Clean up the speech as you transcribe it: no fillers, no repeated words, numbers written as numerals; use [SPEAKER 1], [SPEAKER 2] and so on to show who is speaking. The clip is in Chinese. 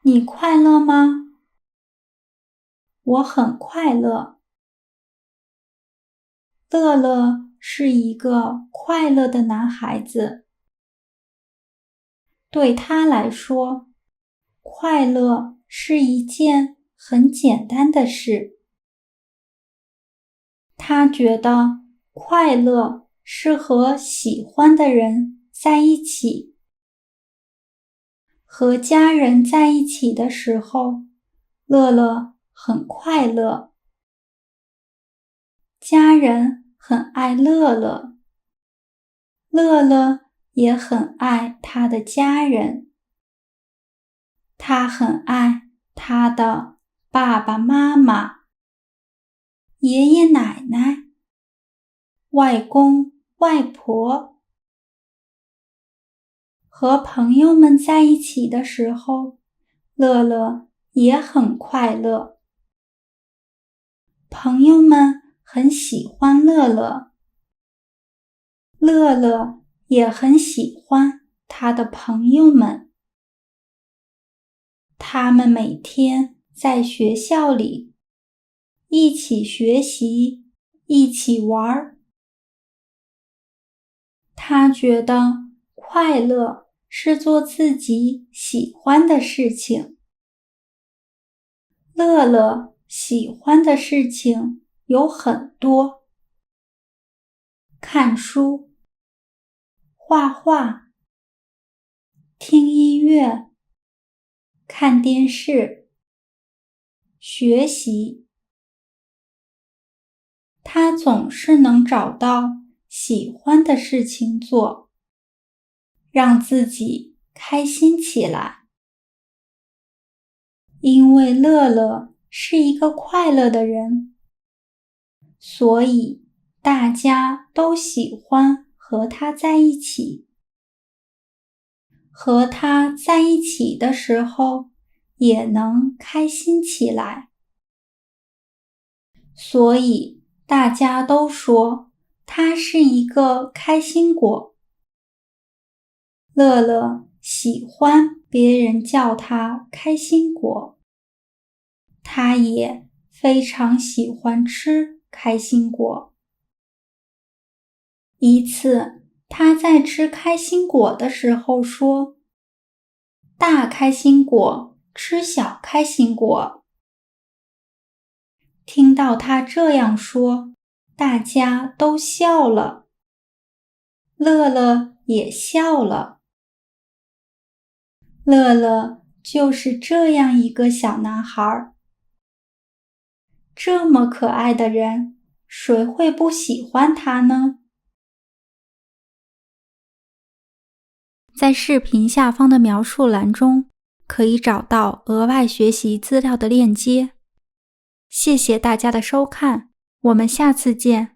[SPEAKER 1] 你快乐吗？我很快乐。乐乐是一个快乐的男孩子。对他来说，快乐是一件很简单的事。他觉得快乐是和喜欢的人在一起。和家人在一起的时候，乐乐很快乐。家人很爱乐乐，乐乐也很爱他的家人。他很爱他的爸爸妈妈、爷爷奶奶、外公外婆。和朋友们在一起的时候，乐乐也很快乐。朋友们很喜欢乐乐，乐乐也很喜欢他的朋友们。他们每天在学校里一起学习，一起玩。他觉得快乐是做自己喜欢的事情。乐乐喜欢的事情有很多：看书、画画、听音乐、看电视、学习。他总是能找到喜欢的事情做，让自己开心起来。因为乐乐是一个快乐的人，所以大家都喜欢和他在一起。和他在一起的时候，也能开心起来。所以大家都说他是一个开心果。乐乐喜欢别人叫他开心果，他也非常喜欢吃开心果。一次，他在吃开心果的时候说：“大开心果吃小开心果。”听到他这样说，大家都笑了。乐乐也笑了。乐乐就是这样一个小男孩。这么可爱的人，谁会不喜欢他呢？在视频下方的描述栏中，可以找到额外学习资料的链接。谢谢大家的收看，我们下次见。